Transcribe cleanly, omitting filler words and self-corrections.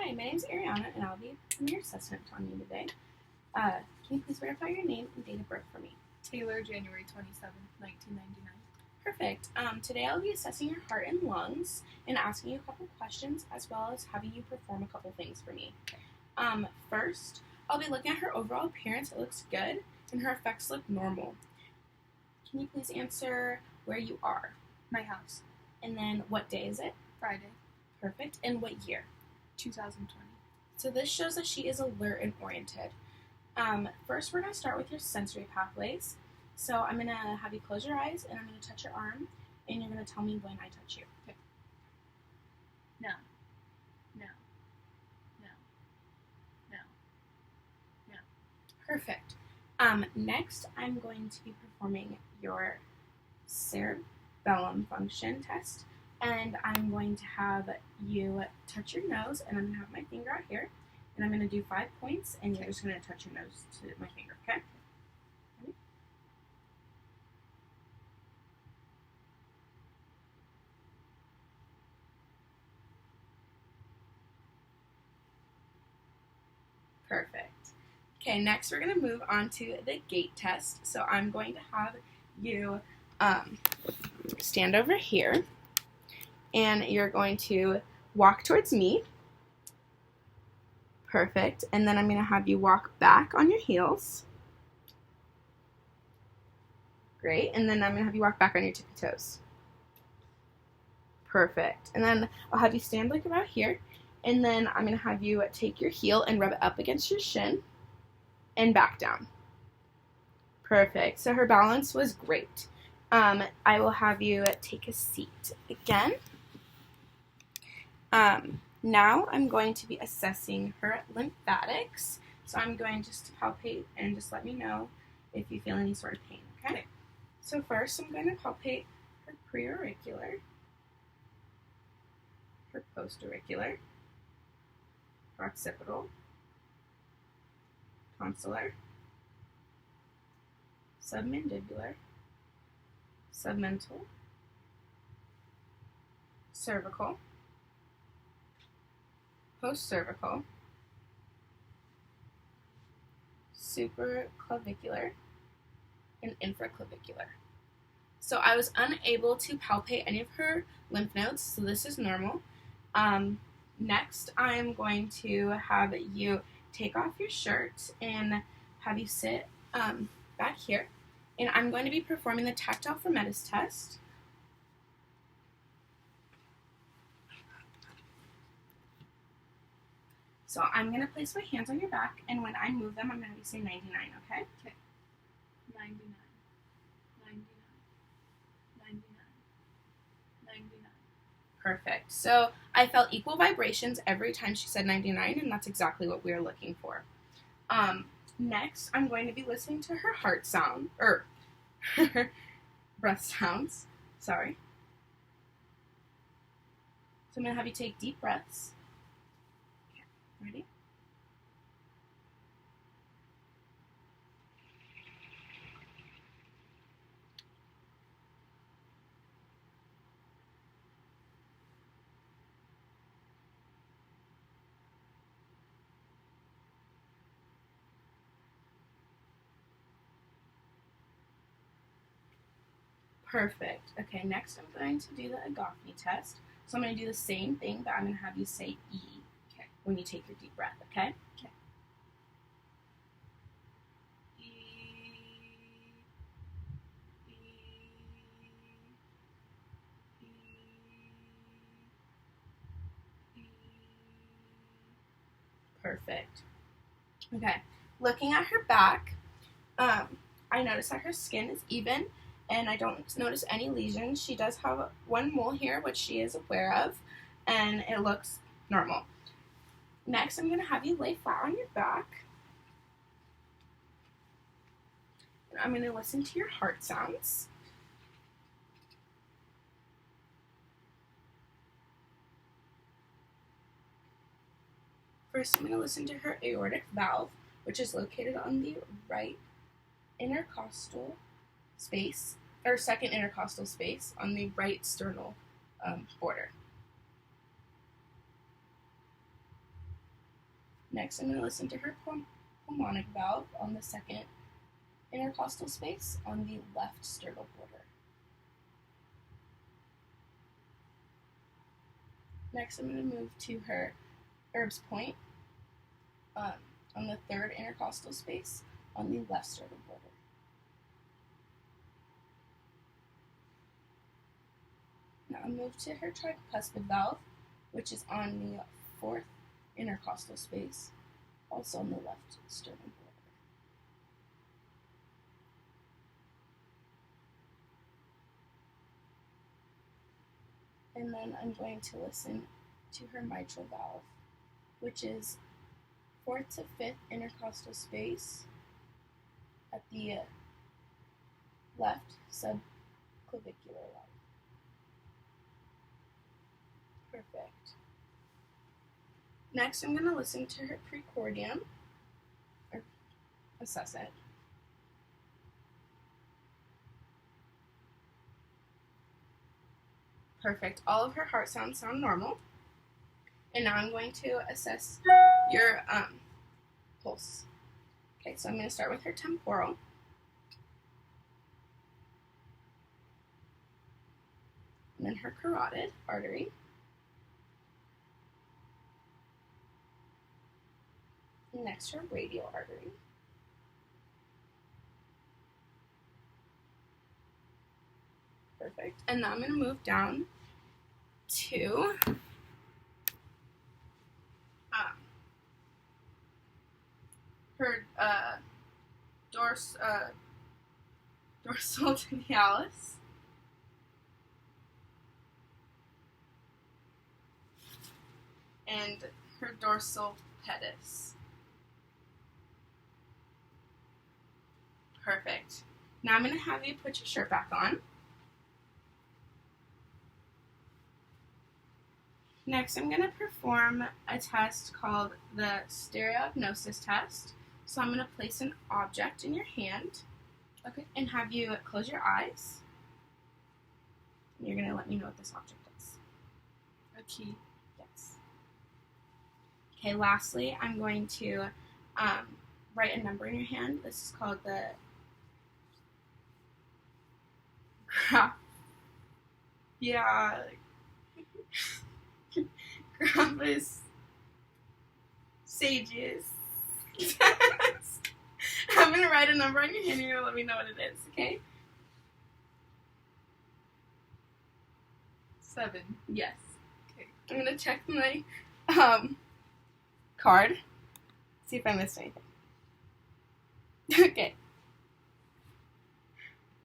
Hi, my name is Ariana, and I'll be doing your assessment on you today. Can you please verify your name and date of birth for me? Taylor, January 27th, 1999. Perfect. Today I'll be assessing your heart and lungs and asking you a couple questions as well as having you perform a couple things for me. First, I'll be looking at her overall appearance. It looks good, and her effects look normal. Can you please answer where you are? My house. And then what day is it? Friday. Perfect. And what year? 2020. So this shows that she is alert and oriented. First, we're going to start with your sensory pathways. So I'm going to have you close your eyes, and I'm going to touch your arm, and you're going to tell me when I touch you. Okay. No. No. No. No. No. Perfect. Next, I'm going to be performing your cerebellum function test, and I'm going to have you touch your nose, and I'm going to have my finger out here, and I'm going to do 5 points, and you're just going to touch your nose to my finger, okay? Ready? Perfect. Okay, next we're going to move on to the gait test. So I'm going to have you stand over here, and you're going to walk towards me. Perfect. And then I'm going to have you walk back on your heels. Great. And then I'm going to have you walk back on your tippy toes. Perfect. And then I'll have you stand like about here, and then I'm going to have you take your heel and rub it up against your shin and back down. Perfect. So her balance was great. I will have you take a seat again. Now I'm going to be assessing her lymphatics. So I'm going just to palpate and just let me know if you feel any sort of pain, okay? So first I'm going to palpate her preauricular, her postauricular, occipital, tonsillar, submandibular, submental, cervical, postcervical, supraclavicular, and infraclavicular. So I was unable to palpate any of her lymph nodes, so this is normal. Next, I'm going to have you take off your shirt and have you sit back here. And I'm going to be performing the tactile Frumentice test. So I'm going to place my hands on your back, and when I move them, I'm going to have you say 99, okay? Okay. 99. 99. 99. 99. Perfect. So I felt equal vibrations every time she said 99, and that's exactly what we were looking for. Next, I'm going to be listening to her heart sound, or her breath sounds. Sorry. So I'm going to have you take deep breaths. Okay. Ready? Perfect. Okay, next I'm going to do the Agofni test. So I'm going to do the same thing, but I'm going to have you say E when you take your deep breath, okay? Okay. E. E. E. E. Perfect. Okay, looking at her back, I notice that her skin is even, and I don't notice any lesions. She does have one mole here, which she is aware of, and it looks normal. Next, I'm going to have you lay flat on your back. And I'm going to listen to your heart sounds. First, I'm going to listen to her aortic valve, which is located on the right intercostal space, or second intercostal space on the right sternal border. Next, I'm going to listen to her pulmonic valve on the second intercostal space on the left sternal border. Next, I'm going to move to her Erb's point on the third intercostal space on the left sternal border. Now I'll move to her tricuspid valve, which is on the fourth intercostal space, also on the left sternal border. And then I'm going to listen to her mitral valve, which is fourth to fifth intercostal space at the left subclavicular line. Perfect. Next, I'm going to listen to her precordium, or assess it. Perfect. All of her heart sounds sound normal. And now I'm going to assess your pulse. Okay, so I'm going to start with her temporal. And then her carotid artery. And next, her radial artery. Perfect. And now I'm going to move down to her dorsal tibialis. And her dorsal pedis. Perfect. Now I'm going to have you put your shirt back on. Next, I'm going to perform a test called the stereognosis test. So I'm going to place an object in your hand, okay, and have you close your eyes. And you're going to let me know what this object is. A key. Yes. Okay, lastly, I'm going to write a number in your hand. This is called the Graphus Sages. I'm going to write a number on your hand and you're going to let me know what it is, okay? 7. Yes. Okay. I'm going to check my card, see if I missed anything. Okay.